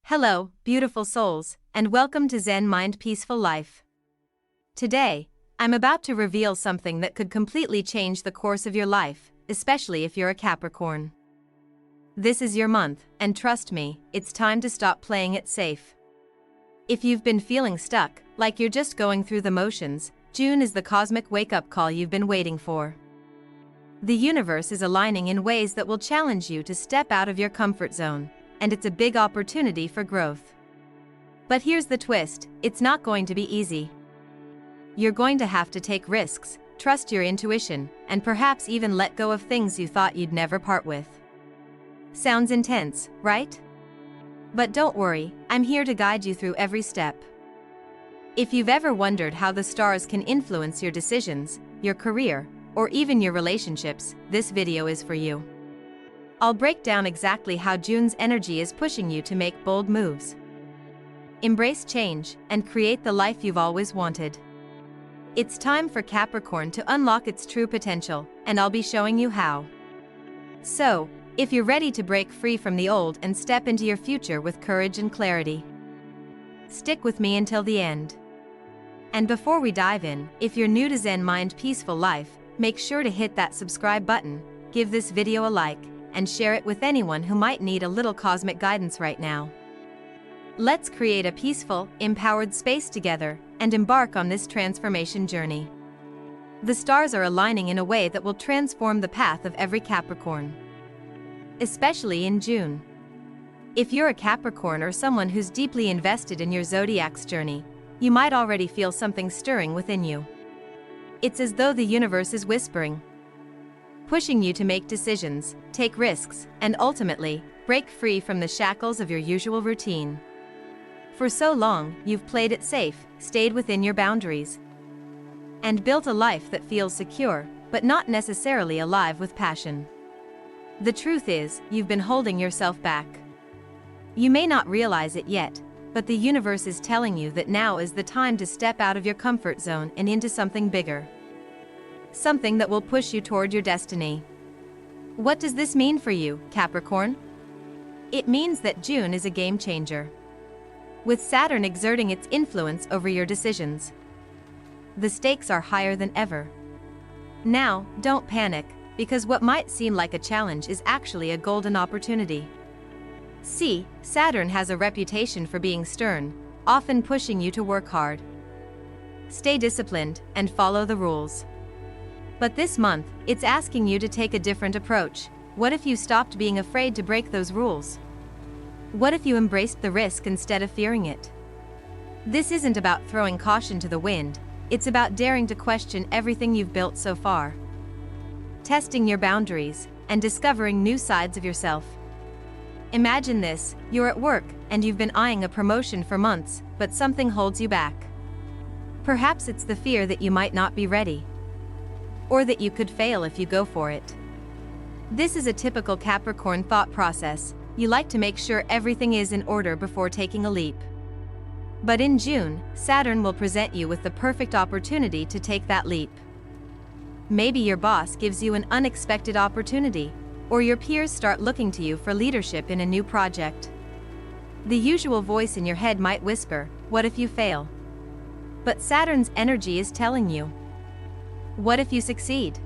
Hello, beautiful souls, and welcome to Zen Mind Peaceful Life. Today, I'm about to reveal something that could completely change the course of your life, especially if you're a Capricorn. This is your month, and trust me, it's time to stop playing it safe. If you've been feeling stuck, like you're just going through the motions, June is the cosmic wake-up call you've been waiting for. The universe is aligning in ways that will challenge you to step out of your comfort zone, and it's a big opportunity for growth. But here's the twist, it's not going to be easy. You're going to have to take risks, trust your intuition, and perhaps even let go of things you thought you'd never part with. Sounds intense, right? But don't worry, I'm here to guide you through every step. If you've ever wondered how the stars can influence your decisions, your career, or even your relationships, this video is for you. I'll break down exactly how June's energy is pushing you to make bold moves. Embrace change and create the life you've always wanted. It's time for Capricorn to unlock its true potential, and I'll be showing you how. So, if you're ready to break free from the old and step into your future with courage and clarity, stick with me until the end. And before we dive in, if you're new to Zen Mind Peaceful Life, make sure to hit that subscribe button, give this video a like, and share it with anyone who might need a little cosmic guidance right now. Let's create a peaceful, empowered space together and embark on this transformation journey. The stars are aligning in a way that will transform the path of every Capricorn, especially in June. If you're a Capricorn or someone who's deeply invested in your zodiac's journey, you might already feel something stirring within you. It's as though the universe is whispering, pushing you to make decisions, take risks, and ultimately, break free from the shackles of your usual routine. For so long, you've played it safe, stayed within your boundaries, and built a life that feels secure, but not necessarily alive with passion. The truth is, you've been holding yourself back. You may not realize it yet, but the universe is telling you that now is the time to step out of your comfort zone and into something bigger. Something that will push you toward your destiny. What does this mean for you, Capricorn? It means that June is a game changer, with Saturn exerting its influence over your decisions. The stakes are higher than ever. Now, don't panic, because what might seem like a challenge is actually a golden opportunity. See, Saturn has a reputation for being stern, often pushing you to work hard, stay disciplined, and follow the rules. But this month, it's asking you to take a different approach. What if you stopped being afraid to break those rules? What if you embraced the risk instead of fearing it? This isn't about throwing caution to the wind, it's about daring to question everything you've built so far, testing your boundaries, and discovering new sides of yourself. Imagine this, you're at work, and you've been eyeing a promotion for months, but something holds you back. Perhaps it's the fear that you might not be ready, or that you could fail if you go for it. This is a typical Capricorn thought process. You like to make sure everything is in order before taking a leap. But in June, Saturn will present you with the perfect opportunity to take that leap. Maybe your boss gives you an unexpected opportunity, or your peers start looking to you for leadership in a new project. The usual voice in your head might whisper, "What if you fail?" But Saturn's energy is telling you, what if you succeed?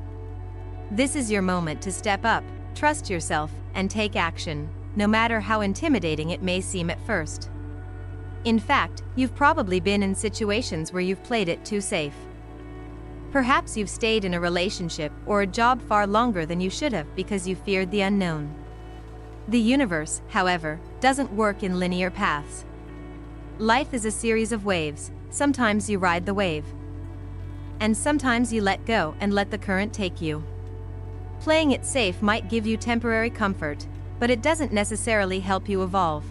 This is your moment to step up, trust yourself, and take action, no matter how intimidating it may seem at first. In fact, you've probably been in situations where you've played it too safe. Perhaps you've stayed in a relationship or a job far longer than you should have because you feared the unknown. The universe, however, doesn't work in linear paths. Life is a series of waves. Sometimes you ride the wave, and sometimes you let go and let the current take you. Playing it safe might give you temporary comfort, but it doesn't necessarily help you evolve.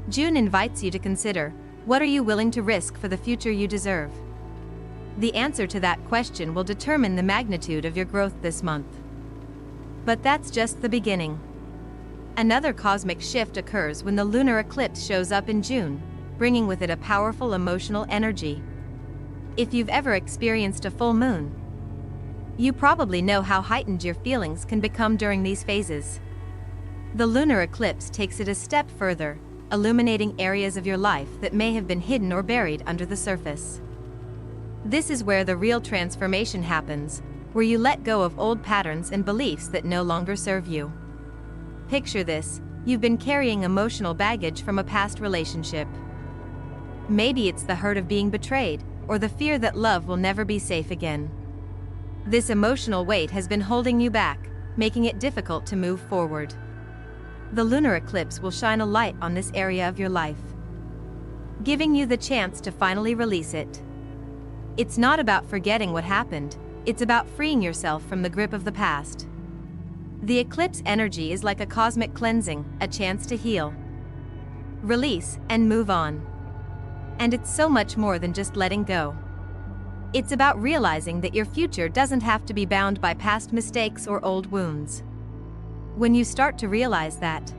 June invites you to consider, what are you willing to risk for the future you deserve? The answer to that question will determine the magnitude of your growth this month. But that's just the beginning. Another cosmic shift occurs when the lunar eclipse shows up in June, bringing with it a powerful emotional energy. If you've ever experienced a full moon, you probably know how heightened your feelings can become during these phases. The lunar eclipse takes it a step further, illuminating areas of your life that may have been hidden or buried under the surface. This is where the real transformation happens, where you let go of old patterns and beliefs that no longer serve you. Picture this: you've been carrying emotional baggage from a past relationship. Maybe it's the hurt of being betrayed, or the fear that love will never be safe again. This emotional weight has been holding you back, making it difficult to move forward. The lunar eclipse will shine a light on this area of your life, giving you the chance to finally release it. It's not about forgetting what happened, it's about freeing yourself from the grip of the past. The eclipse energy is like a cosmic cleansing, a chance to heal, release, and move on. And it's so much more than just letting go. It's about realizing that your future doesn't have to be bound by past mistakes or old wounds. When you start to realize that,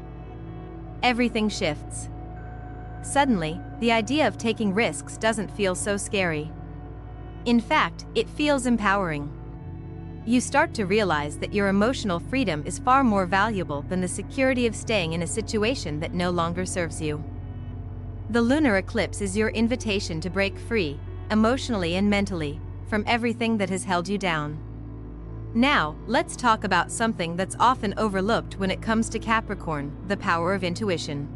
everything shifts. Suddenly, the idea of taking risks doesn't feel so scary. In fact, it feels empowering. You start to realize that your emotional freedom is far more valuable than the security of staying in a situation that no longer serves you. The lunar eclipse is your invitation to break free, emotionally and mentally, from everything that has held you down. Now, let's talk about something that's often overlooked when it comes to Capricorn: the power of intuition.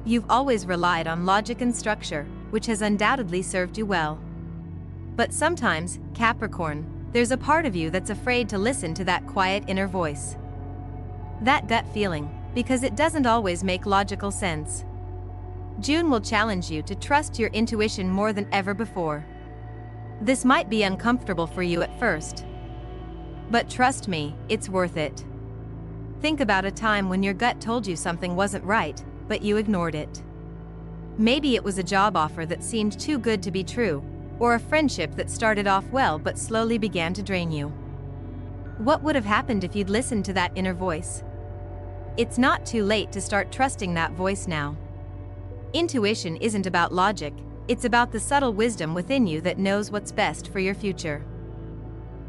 You've always relied on logic and structure, which has undoubtedly served you well. But sometimes, Capricorn, there's a part of you that's afraid to listen to that quiet inner voice. That gut feeling, because it doesn't always make logical sense. June will challenge you to trust your intuition more than ever before. This might be uncomfortable for you at first, but trust me, it's worth it. Think about a time when your gut told you something wasn't right, but you ignored it. Maybe it was a job offer that seemed too good to be true, or a friendship that started off well but slowly began to drain you. What would have happened if you'd listened to that inner voice? It's not too late to start trusting that voice now. Intuition isn't about logic, it's about the subtle wisdom within you that knows what's best for your future.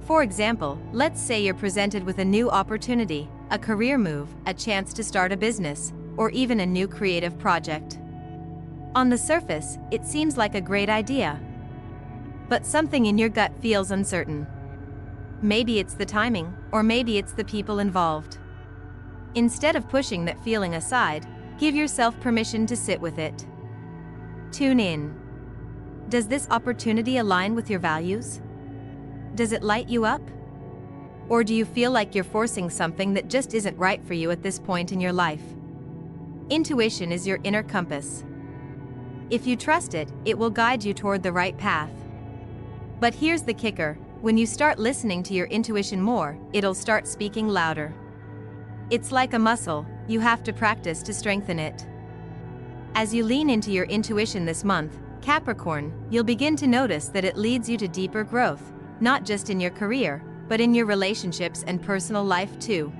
For example, let's say you're presented with a new opportunity, a career move, a chance to start a business, or even a new creative project. On the surface, it seems like a great idea, but something in your gut feels uncertain. Maybe it's the timing, or maybe it's the people involved. Instead of pushing that feeling aside, give yourself permission to sit with it. Tune in. Does this opportunity align with your values? Does it light you up? Or do you feel like you're forcing something that just isn't right for you at this point in your life? Intuition is your inner compass. If you trust it, it will guide you toward the right path. But here's the kicker: when you start listening to your intuition more, it'll start speaking louder. It's like a muscle, you have to practice to strengthen it. As you lean into your intuition this month, Capricorn, you'll begin to notice that it leads you to deeper growth, not just in your career, but in your relationships and personal life too.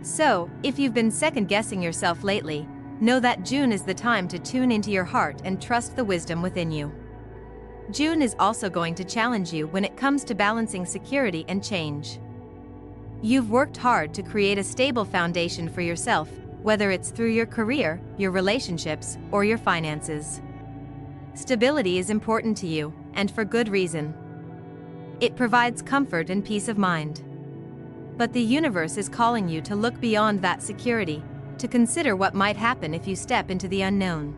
So, if you've been second-guessing yourself lately, know that June is the time to tune into your heart and trust the wisdom within you. June is also going to challenge you when it comes to balancing security and change. You've worked hard to create a stable foundation for yourself, whether it's through your career, your relationships, or your finances. Stability is important to you, and for good reason. It provides comfort and peace of mind. But the universe is calling you to look beyond that security, to consider what might happen if you step into the unknown.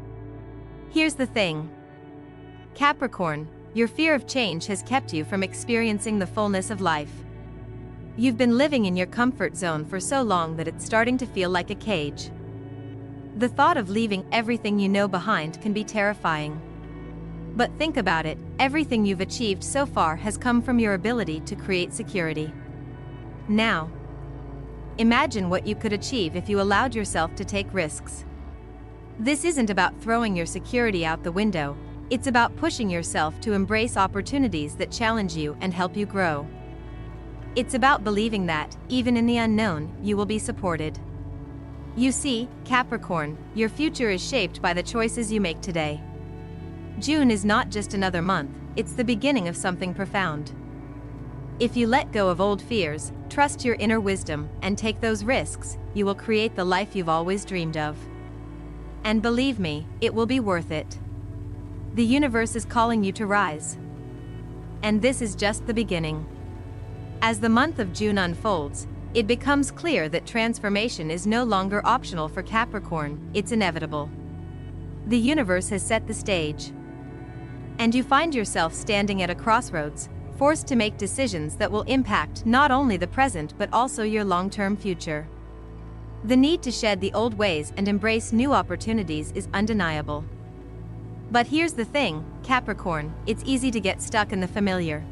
Here's the thing, Capricorn, your fear of change has kept you from experiencing the fullness of life. You've been living in your comfort zone for so long that it's starting to feel like a cage. The thought of leaving everything you know behind can be terrifying. But think about it, everything you've achieved so far has come from your ability to create security. Now, imagine what you could achieve if you allowed yourself to take risks. This isn't about throwing your security out the window, it's about pushing yourself to embrace opportunities that challenge you and help you grow. It's about believing that, even in the unknown, you will be supported. You see, Capricorn, your future is shaped by the choices you make today. June is not just another month, it's the beginning of something profound. If you let go of old fears, trust your inner wisdom, and take those risks, you will create the life you've always dreamed of. And believe me, it will be worth it. The universe is calling you to rise. And this is just the beginning. As the month of June unfolds, it becomes clear that transformation is no longer optional for Capricorn, it's inevitable. The universe has set the stage. And you find yourself standing at a crossroads, forced to make decisions that will impact not only the present but also your long-term future. The need to shed the old ways and embrace new opportunities is undeniable. But here's the thing, Capricorn, it's easy to get stuck in the familiar.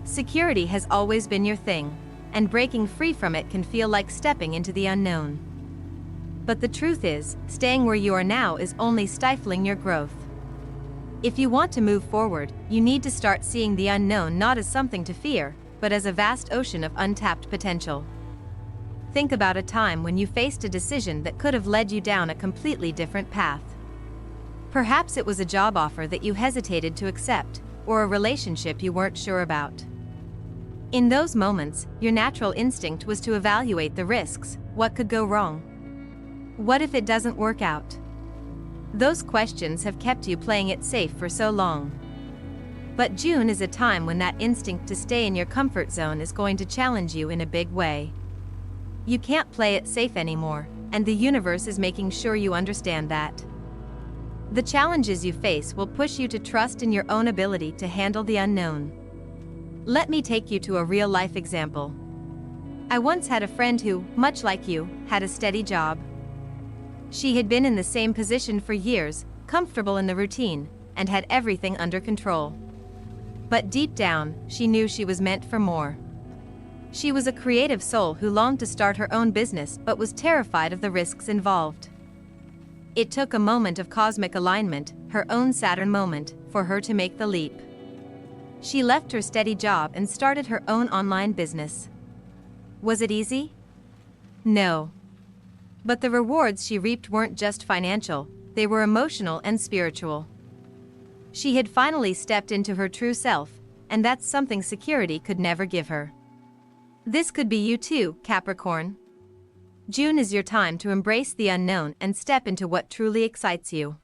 Security has always been your thing, and breaking free from it can feel like stepping into the unknown. But the truth is, staying where you are now is only stifling your growth. If you want to move forward, you need to start seeing the unknown not as something to fear, but as a vast ocean of untapped potential. Think about a time when you faced a decision that could have led you down a completely different path. Perhaps it was a job offer that you hesitated to accept, or a relationship you weren't sure about. In those moments, your natural instinct was to evaluate the risks. What could go wrong? What if it doesn't work out? Those questions have kept you playing it safe for so long. But June is a time when that instinct to stay in your comfort zone is going to challenge you in a big way. You can't play it safe anymore, and the universe is making sure you understand that. The challenges you face will push you to trust in your own ability to handle the unknown. Let me take you to a real-life example. I once had a friend who, much like you, had a steady job. She had been in the same position for years, comfortable in the routine, and had everything under control. But deep down, she knew she was meant for more. She was a creative soul who longed to start her own business but was terrified of the risks involved. It took a moment of cosmic alignment, her own Saturn moment, for her to make the leap. She left her steady job and started her own online business. Was it easy? No. But the rewards she reaped weren't just financial, they were emotional and spiritual. She had finally stepped into her true self, and that's something security could never give her. This could be you too, Capricorn. June is your time to embrace the unknown and step into what truly excites you.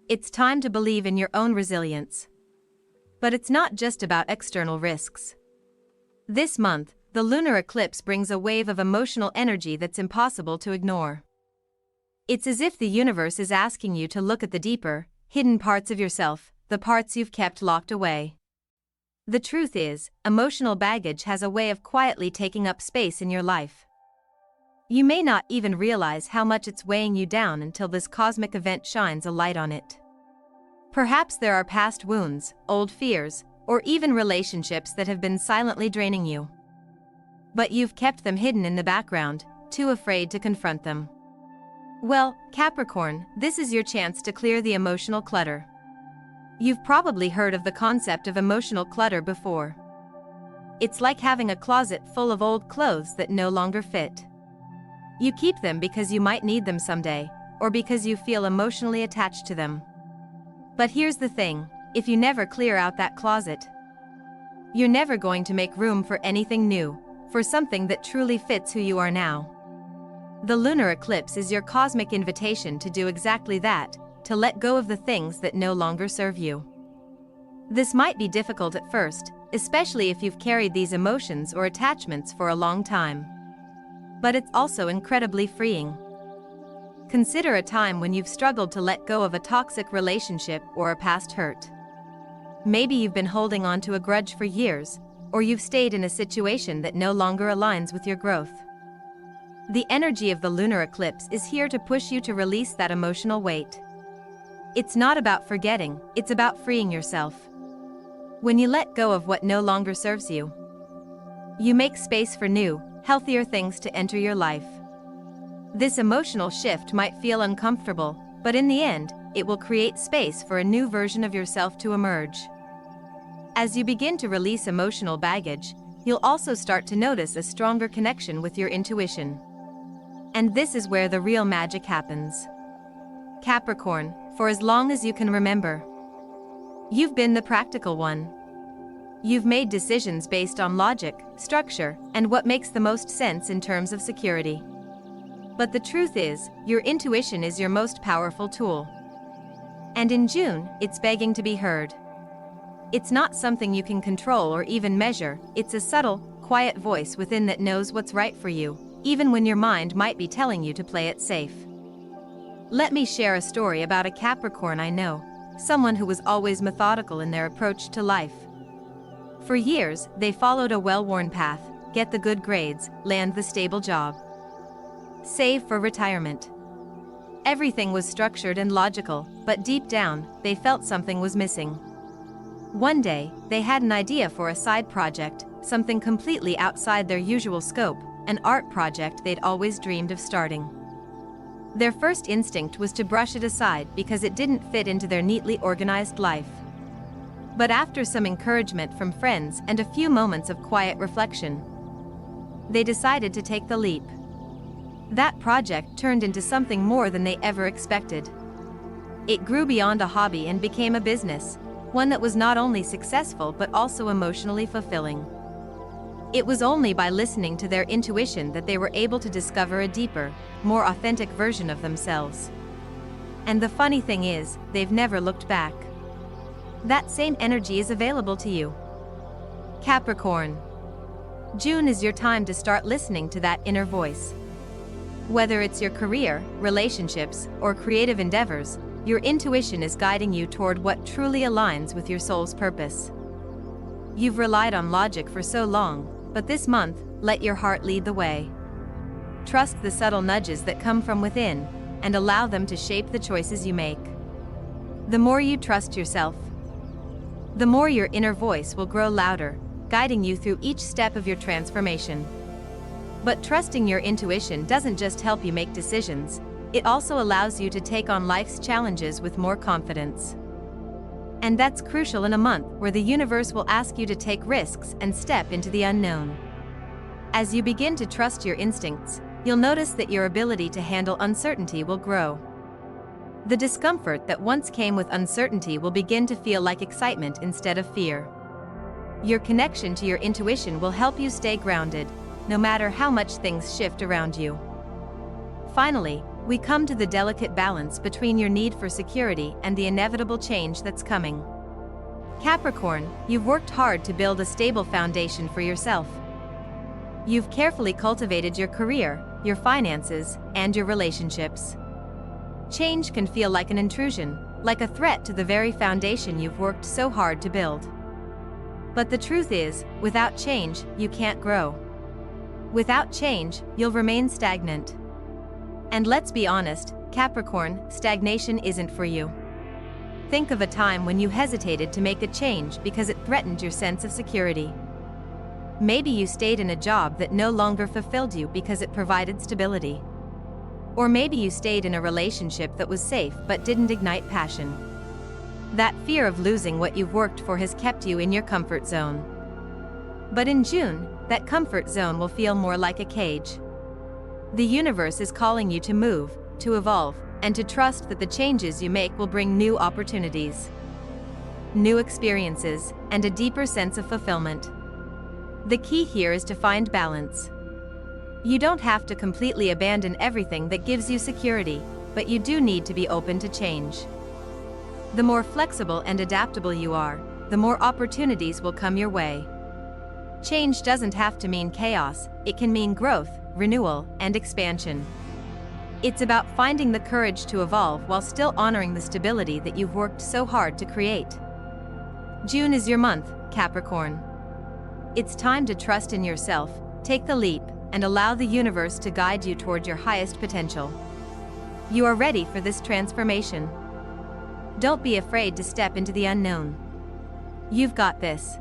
It's time to believe in your own resilience. But it's not just about external risks. This month, the lunar eclipse brings a wave of emotional energy that's impossible to ignore. It's as if the universe is asking you to look at the deeper, hidden parts of yourself, the parts you've kept locked away. The truth is, emotional baggage has a way of quietly taking up space in your life. You may not even realize how much it's weighing you down until this cosmic event shines a light on it. Perhaps there are past wounds, old fears, or even relationships that have been silently draining you. But you've kept them hidden in the background, too afraid to confront them. Well, Capricorn, this is your chance to clear the emotional clutter. You've probably heard of the concept of emotional clutter before. It's like having a closet full of old clothes that no longer fit. You keep them because you might need them someday, or because you feel emotionally attached to them. But here's the thing, if you never clear out that closet, you're never going to make room for anything new, for something that truly fits who you are now. The lunar eclipse is your cosmic invitation to do exactly that, to let go of the things that no longer serve you. This might be difficult at first, especially if you've carried these emotions or attachments for a long time. But it's also incredibly freeing. Consider a time when you've struggled to let go of a toxic relationship or a past hurt. Maybe you've been holding on to a grudge for years, or you've stayed in a situation that no longer aligns with your growth. The energy of the lunar eclipse is here to push you to release that emotional weight. It's not about forgetting, it's about freeing yourself. When you let go of what no longer serves you, you make space for new, healthier things to enter your life. This emotional shift might feel uncomfortable, but in the end, it will create space for a new version of yourself to emerge. As you begin to release emotional baggage, you'll also start to notice a stronger connection with your intuition. And this is where the real magic happens. Capricorn, for as long as you can remember, you've been the practical one. You've made decisions based on logic, structure, and what makes the most sense in terms of security. But the truth is, your intuition is your most powerful tool. And in June, it's begging to be heard. It's not something you can control or even measure, it's a subtle, quiet voice within that knows what's right for you, even when your mind might be telling you to play it safe. Let me share a story about a Capricorn I know, someone who was always methodical in their approach to life. For years, they followed a well-worn path: get the good grades, land the stable job, save for retirement. Everything was structured and logical, but deep down, they felt something was missing. One day, they had an idea for a side project, something completely outside their usual scope, an art project they'd always dreamed of starting. Their first instinct was to brush it aside because it didn't fit into their neatly organized life. But after some encouragement from friends and a few moments of quiet reflection, they decided to take the leap. That project turned into something more than they ever expected. It grew beyond a hobby and became a business, one that was not only successful but also emotionally fulfilling. It was only by listening to their intuition that they were able to discover a deeper, more authentic version of themselves. And the funny thing is, they've never looked back. That same energy is available to you. Capricorn. June is your time to start listening to that inner voice. Whether it's your career, relationships, or creative endeavors, your intuition is guiding you toward what truly aligns with your soul's purpose. You've relied on logic for so long, but this month, let your heart lead the way. Trust the subtle nudges that come from within, and allow them to shape the choices you make. The more you trust yourself, the more your inner voice will grow louder, guiding you through each step of your transformation. But trusting your intuition doesn't just help you make decisions, it also allows you to take on life's challenges with more confidence. And that's crucial in a month where the universe will ask you to take risks and step into the unknown. As you begin to trust your instincts, you'll notice that your ability to handle uncertainty will grow. The discomfort that once came with uncertainty will begin to feel like excitement instead of fear. Your connection to your intuition will help you stay grounded, no matter how much things shift around you. Finally, we come to the delicate balance between your need for security and the inevitable change that's coming. Capricorn, you've worked hard to build a stable foundation for yourself. You've carefully cultivated your career, your finances, and your relationships. Change can feel like an intrusion, like a threat to the very foundation you've worked so hard to build. But the truth is, without change, you can't grow. Without change, you'll remain stagnant. And let's be honest, Capricorn, stagnation isn't for you. Think of a time when you hesitated to make a change because it threatened your sense of security. Maybe you stayed in a job that no longer fulfilled you because it provided stability. Or maybe you stayed in a relationship that was safe but didn't ignite passion. That fear of losing what you've worked for has kept you in your comfort zone. But in June, that comfort zone will feel more like a cage. The universe is calling you to move, to evolve, and to trust that the changes you make will bring new opportunities, new experiences, and a deeper sense of fulfillment. The key here is to find balance. You don't have to completely abandon everything that gives you security, but you do need to be open to change. The more flexible and adaptable you are, the more opportunities will come your way. Change doesn't have to mean chaos, it can mean growth, renewal, and expansion. It's about finding the courage to evolve while still honoring the stability that you've worked so hard to create. June is your month, Capricorn. It's time to trust in yourself, take the leap, and allow the universe to guide you toward your highest potential. You are ready for this transformation. Don't be afraid to step into the unknown. You've got this.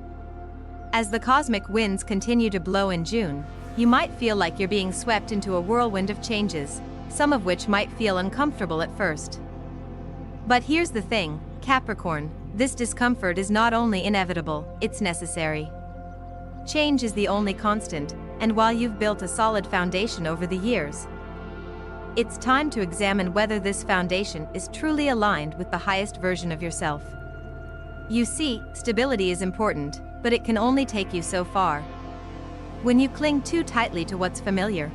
As the cosmic winds continue to blow in June, you might feel like you're being swept into a whirlwind of changes, some of which might feel uncomfortable at first. But here's the thing, Capricorn, this discomfort is not only inevitable, it's necessary. Change is the only constant, and while you've built a solid foundation over the years, it's time to examine whether this foundation is truly aligned with the highest version of yourself. You see, stability is important, but it can only take you so far. When you cling too tightly to what's familiar,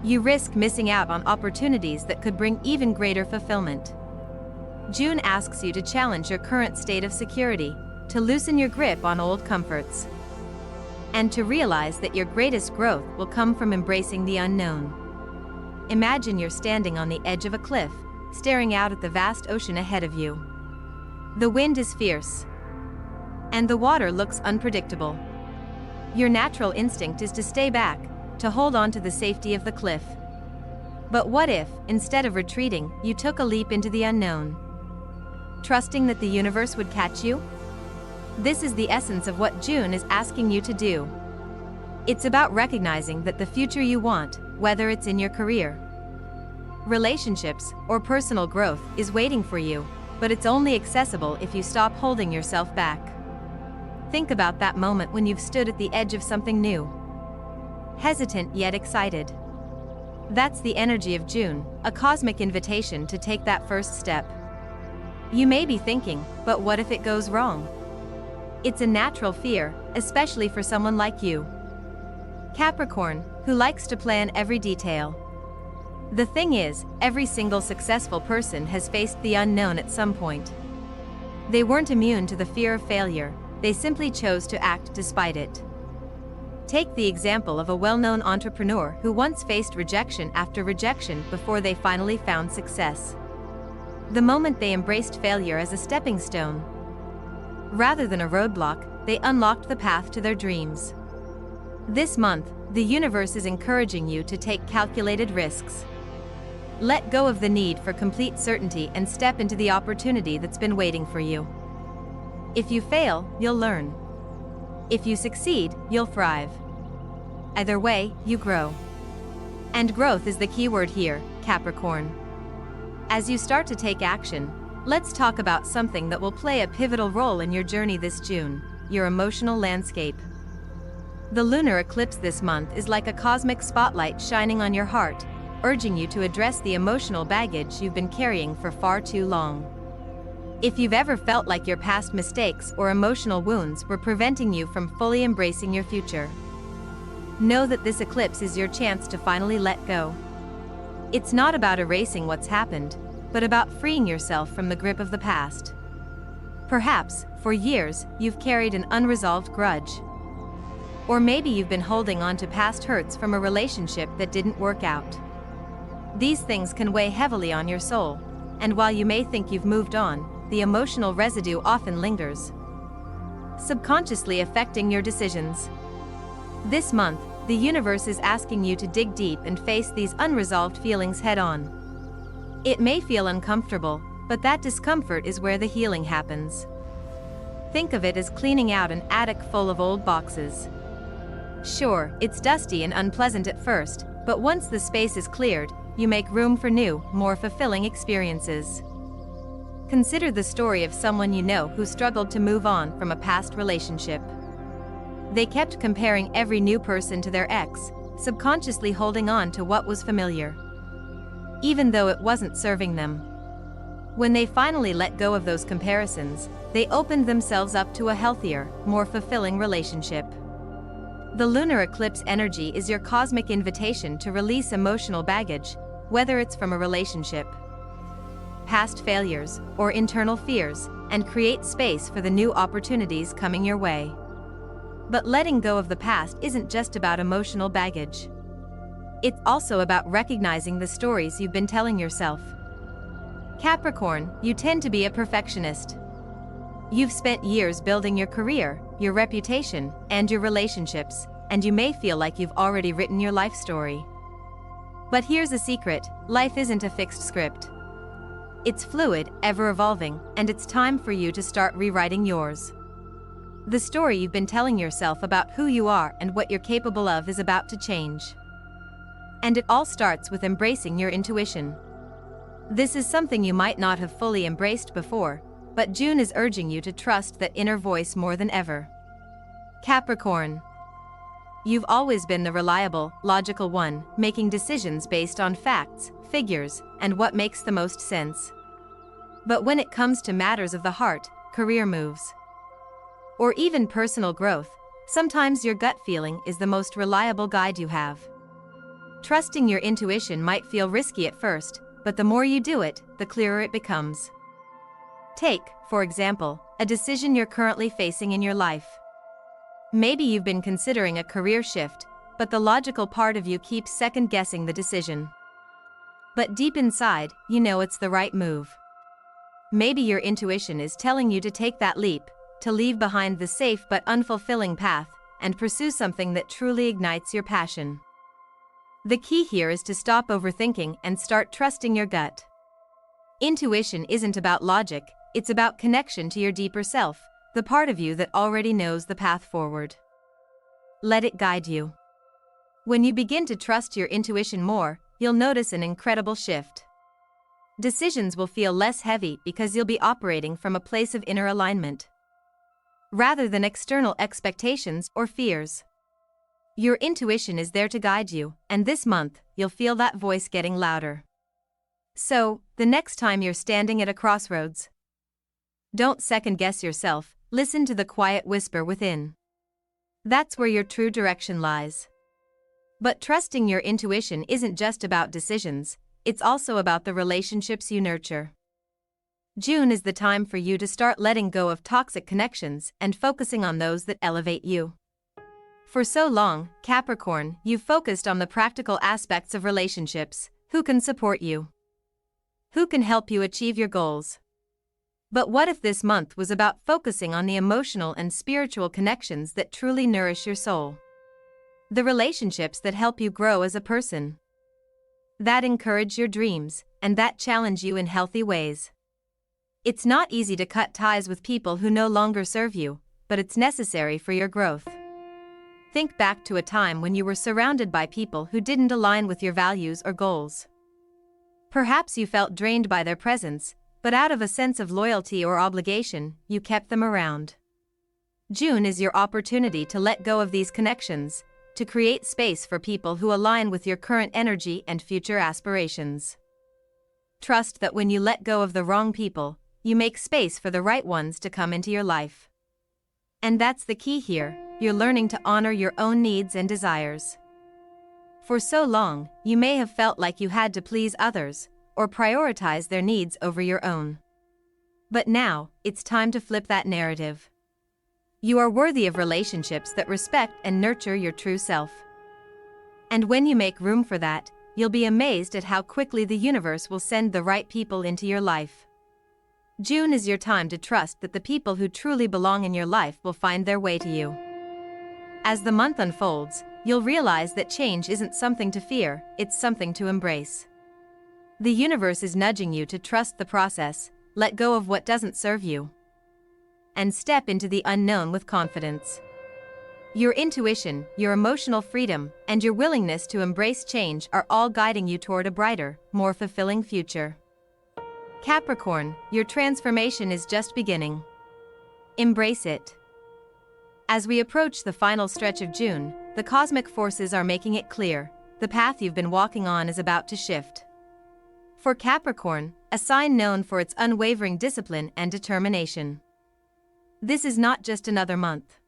You risk missing out on opportunities that could bring even greater fulfillment. June asks you to challenge your current state of security, to loosen your grip on old comforts, and to realize that your greatest growth will come from embracing the unknown. Imagine you're standing on the edge of a cliff, staring out at the vast ocean ahead of you. The wind is fierce, and the water looks unpredictable. Your natural instinct is to stay back, to hold on to the safety of the cliff. But what if, instead of retreating, you took a leap into the unknown, trusting that the universe would catch you? This is the essence of what June is asking you to do. It's about recognizing that the future you want, whether it's in your career, relationships, or personal growth, is waiting for you, but it's only accessible if you stop holding yourself back. Think about that moment when you've stood at the edge of something new, hesitant yet excited. That's the energy of June, a cosmic invitation to take that first step. You may be thinking, but what if it goes wrong? It's a natural fear, especially for someone like you, Capricorn, who likes to plan every detail. The thing is, every single successful person has faced the unknown at some point. They weren't immune to the fear of failure, they simply chose to act despite it. Take the example of a well-known entrepreneur who once faced rejection after rejection before they finally found success. The moment they embraced failure as a stepping stone, rather than a roadblock, they unlocked the path to their dreams. This month, the universe is encouraging you to take calculated risks. Let go of the need for complete certainty and step into the opportunity that's been waiting for you. If you fail, you'll learn. If you succeed, you'll thrive. Either way, you grow. And growth is the key word here, Capricorn. As you start to take action, let's talk about something that will play a pivotal role in your journey this June: your emotional landscape. The lunar eclipse this month is like a cosmic spotlight shining on your heart, urging you to address the emotional baggage you've been carrying for far too long. If you've ever felt like your past mistakes or emotional wounds were preventing you from fully embracing your future, know that this eclipse is your chance to finally let go. It's not about erasing what's happened, but about freeing yourself from the grip of the past. Perhaps, for years, you've carried an unresolved grudge. Or maybe you've been holding on to past hurts from a relationship that didn't work out. These things can weigh heavily on your soul, and while you may think you've moved on, the emotional residue often lingers, subconsciously affecting your decisions. This month, the universe is asking you to dig deep and face these unresolved feelings head-on. It may feel uncomfortable, but that discomfort is where the healing happens. Think of it as cleaning out an attic full of old boxes. Sure, it's dusty and unpleasant at first, but once the space is cleared, you make room for new, more fulfilling experiences. Consider the story of someone you know who struggled to move on from a past relationship. They kept comparing every new person to their ex, subconsciously holding on to what was familiar, even though it wasn't serving them. When they finally let go of those comparisons, they opened themselves up to a healthier, more fulfilling relationship. The lunar eclipse energy is your cosmic invitation to release emotional baggage, whether it's from a relationship, past failures, or internal fears, and create space for the new opportunities coming your way. But letting go of the past isn't just about emotional baggage. It's also about recognizing the stories you've been telling yourself. Capricorn, you tend to be a perfectionist. You've spent years building your career, your reputation, and your relationships, and you may feel like you've already written your life story. But here's a secret: life isn't a fixed script. It's fluid, ever-evolving, and it's time for you to start rewriting yours. The story you've been telling yourself about who you are and what you're capable of is about to change. And it all starts with embracing your intuition. This is something you might not have fully embraced before, but June is urging you to trust that inner voice more than ever. Capricorn, you've always been the reliable, logical one, making decisions based on facts, figures, and what makes the most sense. But when it comes to matters of the heart, career moves, or even personal growth, sometimes your gut feeling is the most reliable guide you have. Trusting your intuition might feel risky at first, but the more you do it, the clearer it becomes. Take, for example, a decision you're currently facing in your life. Maybe you've been considering a career shift, but the logical part of you keeps second-guessing the decision. But deep inside, you know it's the right move. Maybe your intuition is telling you to take that leap, to leave behind the safe but unfulfilling path, and pursue something that truly ignites your passion. The key here is to stop overthinking and start trusting your gut. Intuition isn't about logic, it's about connection to your deeper self, the part of you that already knows the path forward. Let it guide you. When you begin to trust your intuition more, you'll notice an incredible shift. Decisions will feel less heavy because you'll be operating from a place of inner alignment, rather than external expectations or fears. Your intuition is there to guide you, and this month, you'll feel that voice getting louder. So, the next time you're standing at a crossroads, don't second-guess yourself, listen to the quiet whisper within. That's where your true direction lies. But trusting your intuition isn't just about decisions, it's also about the relationships you nurture. June is the time for you to start letting go of toxic connections and focusing on those that elevate you. For so long, Capricorn, you've focused on the practical aspects of relationships: who can support you, who can help you achieve your goals. But what if this month was about focusing on the emotional and spiritual connections that truly nourish your soul? The relationships that help you grow as a person, that encourage your dreams, and that challenge you in healthy ways. It's not easy to cut ties with people who no longer serve you, but it's necessary for your growth. Think back to a time when you were surrounded by people who didn't align with your values or goals. Perhaps you felt drained by their presence, but out of a sense of loyalty or obligation, you kept them around. June is your opportunity to let go of these connections, to create space for people who align with your current energy and future aspirations. Trust that when you let go of the wrong people, you make space for the right ones to come into your life. And that's the key here, you're learning to honor your own needs and desires. For so long, you may have felt like you had to please others, or prioritize their needs over your own. But now, it's time to flip that narrative. You are worthy of relationships that respect and nurture your true self. And when you make room for that, you'll be amazed at how quickly the universe will send the right people into your life. June is your time to trust that the people who truly belong in your life will find their way to you. As the month unfolds, you'll realize that change isn't something to fear, it's something to embrace. The universe is nudging you to trust the process, let go of what doesn't serve you, and step into the unknown with confidence. Your intuition, your emotional freedom, and your willingness to embrace change are all guiding you toward a brighter, more fulfilling future. Capricorn, your transformation is just beginning. Embrace it. As we approach the final stretch of June, the cosmic forces are making it clear, the path you've been walking on is about to shift. For Capricorn, a sign known for its unwavering discipline and determination, this is not just another month.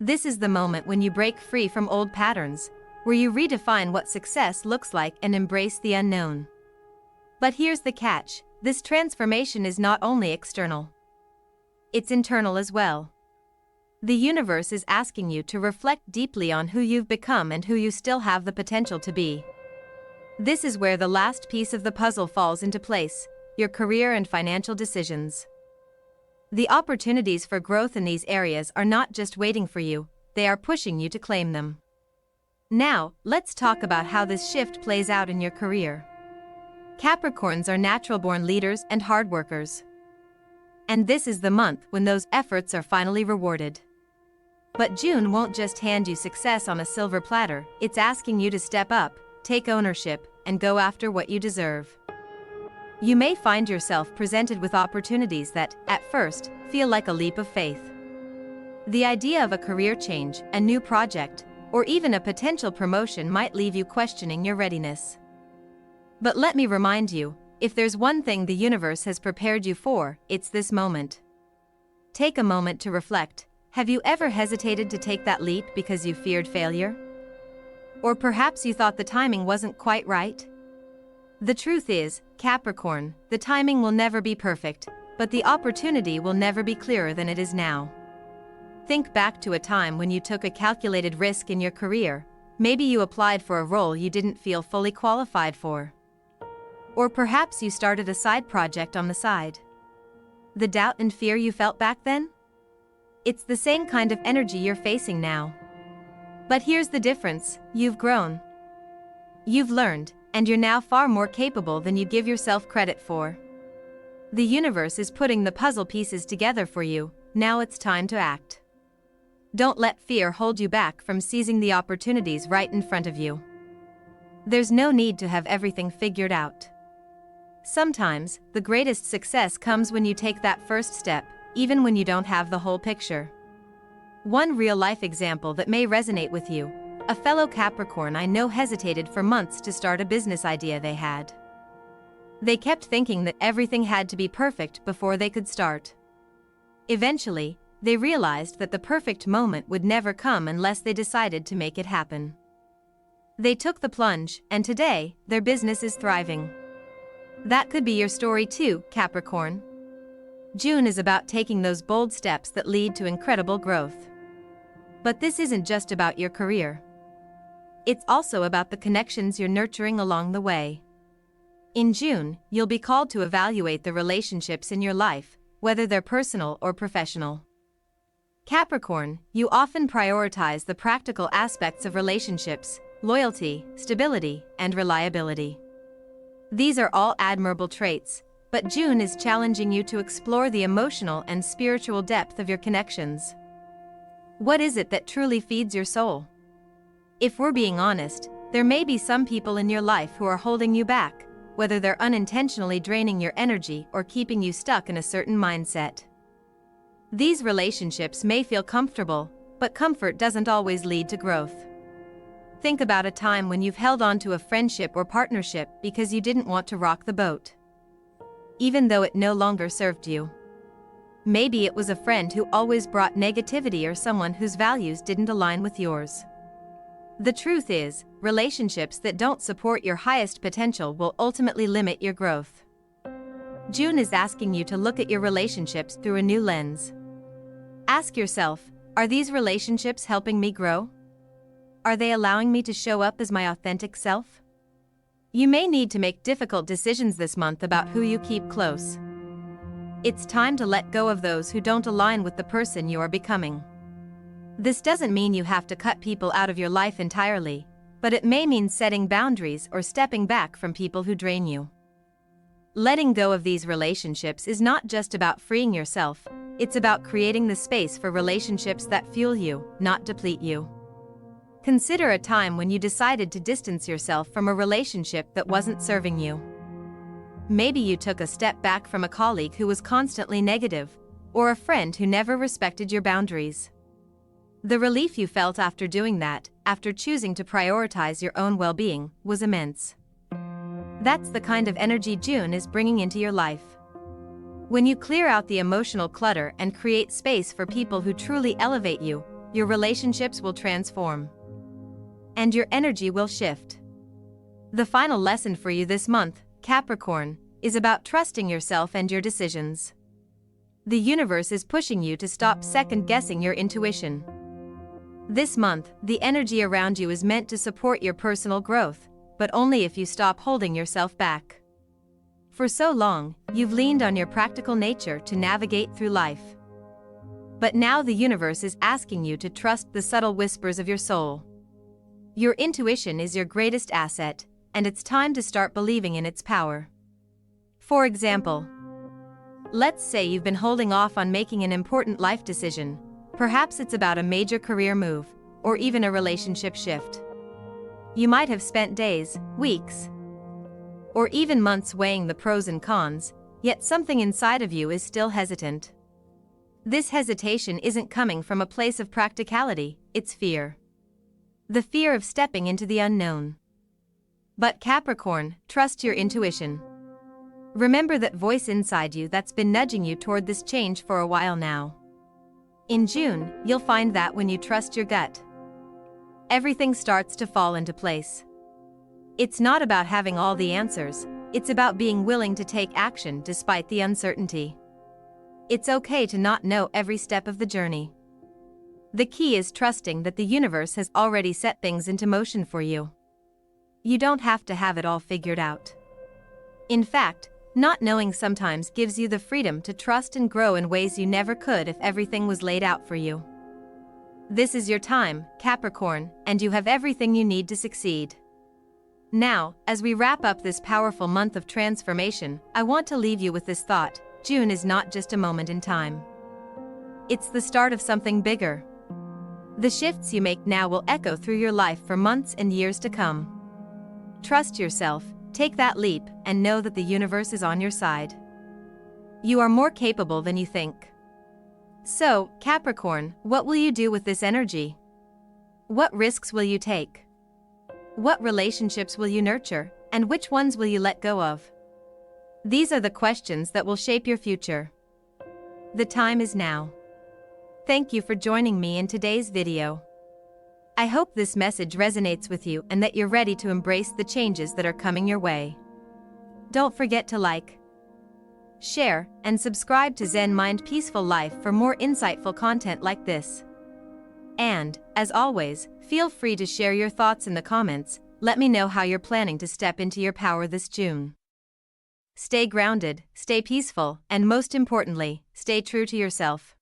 This is the moment when you break free from old patterns, where you redefine what success looks like and embrace the unknown. But here's the catch, this transformation is not only external, it's internal as well. The universe is asking you to reflect deeply on who you've become and who you still have the potential to be. This is where the last piece of the puzzle falls into place, your career and financial decisions. The opportunities for growth in these areas are not just waiting for you, they are pushing you to claim them. Now, let's talk about how this shift plays out in your career. Capricorns are natural-born leaders and hard workers. And this is the month when those efforts are finally rewarded. But June won't just hand you success on a silver platter, it's asking you to step up, take ownership, and go after what you deserve. You may find yourself presented with opportunities that, at first, feel like a leap of faith. The idea of a career change, a new project, or even a potential promotion might leave you questioning your readiness. But let me remind you, if there's one thing the universe has prepared you for, it's this moment. Take a moment to reflect. Have you ever hesitated to take that leap because you feared failure? Or perhaps you thought the timing wasn't quite right? The truth is, Capricorn, the timing will never be perfect, but the opportunity will never be clearer than it is now. Think back to a time when you took a calculated risk in your career. Maybe you applied for a role you didn't feel fully qualified for. Or perhaps you started a side project on the side. The doubt and fear you felt back then? It's the same kind of energy you're facing now. But here's the difference: you've grown. You've learned, and you're now far more capable than you give yourself credit for. The universe is putting the puzzle pieces together for you. Now it's time to act. Don't let fear hold you back from seizing the opportunities right in front of you. There's no need to have everything figured out. Sometimes, the greatest success comes when you take that first step, even when you don't have the whole picture. One real-life example that may resonate with you: a fellow Capricorn I know hesitated for months to start a business idea they had. They kept thinking that everything had to be perfect before they could start. Eventually, they realized that the perfect moment would never come unless they decided to make it happen. They took the plunge, and today, their business is thriving. That could be your story too, Capricorn. June is about taking those bold steps that lead to incredible growth. But this isn't just about your career. It's also about the connections you're nurturing along the way. In June, you'll be called to evaluate the relationships in your life, whether they're personal or professional. Capricorn, you often prioritize the practical aspects of relationships: loyalty, stability, and reliability. These are all admirable traits, but June is challenging you to explore the emotional and spiritual depth of your connections. What is it that truly feeds your soul? If we're being honest, there may be some people in your life who are holding you back, whether they're unintentionally draining your energy or keeping you stuck in a certain mindset. These relationships may feel comfortable, but comfort doesn't always lead to growth. Think about a time when you've held on to a friendship or partnership because you didn't want to rock the boat, even though it no longer served you. Maybe it was a friend who always brought negativity or someone whose values didn't align with yours. The truth is, relationships that don't support your highest potential will ultimately limit your growth. June is asking you to look at your relationships through a new lens. Ask yourself, are these relationships helping me grow? Are they allowing me to show up as my authentic self? You may need to make difficult decisions this month about who you keep close. It's time to let go of those who don't align with the person you are becoming. This doesn't mean you have to cut people out of your life entirely, but it may mean setting boundaries or stepping back from people who drain you. Letting go of these relationships is not just about freeing yourself, it's about creating the space for relationships that fuel you, not deplete you. Consider a time when you decided to distance yourself from a relationship that wasn't serving you. Maybe you took a step back from a colleague who was constantly negative, or a friend who never respected your boundaries. The relief you felt after doing that, after choosing to prioritize your own well-being, was immense. That's the kind of energy June is bringing into your life. When you clear out the emotional clutter and create space for people who truly elevate you, your relationships will transform. And your energy will shift. The final lesson for you this month, Capricorn, is about trusting yourself and your decisions. The universe is pushing you to stop second-guessing your intuition. This month, the energy around you is meant to support your personal growth, but only if you stop holding yourself back. For so long, you've leaned on your practical nature to navigate through life. But now the universe is asking you to trust the subtle whispers of your soul. Your intuition is your greatest asset, and it's time to start believing in its power. For example, let's say you've been holding off on making an important life decision. Perhaps it's about a major career move, or even a relationship shift. You might have spent days, weeks, or even months weighing the pros and cons, yet something inside of you is still hesitant. This hesitation isn't coming from a place of practicality, it's fear. The fear of stepping into the unknown. But Capricorn, trust your intuition. Remember that voice inside you that's been nudging you toward this change for a while now. In June, you'll find that when you trust your gut. everything starts to fall into place. It's not about having all the answers, it's about being willing to take action despite the uncertainty. It's okay to not know every step of the journey. The key is trusting that the universe has already set things into motion for you. You don't have to have it all figured out. In fact, not knowing sometimes gives you the freedom to trust and grow in ways you never could if everything was laid out for you. This is your time, Capricorn, and you have everything you need to succeed. Now, as we wrap up this powerful month of transformation, I want to leave you with this thought: June is not just a moment in time. It's the start of something bigger. The shifts you make now will echo through your life for months and years to come. Trust yourself, take that leap, and know that the universe is on your side. You are more capable than you think. So, Capricorn, what will you do with this energy? What risks will you take? What relationships will you nurture, and which ones will you let go of? These are the questions that will shape your future. The time is now. Thank you for joining me in today's video. I hope this message resonates with you and that you're ready to embrace the changes that are coming your way. Don't forget to like, share, and subscribe to Zen Mind Peaceful Life for more insightful content like this. And, as always, feel free to share your thoughts in the comments. Let me know how you're planning to step into your power this June. Stay grounded, stay peaceful, and most importantly, stay true to yourself.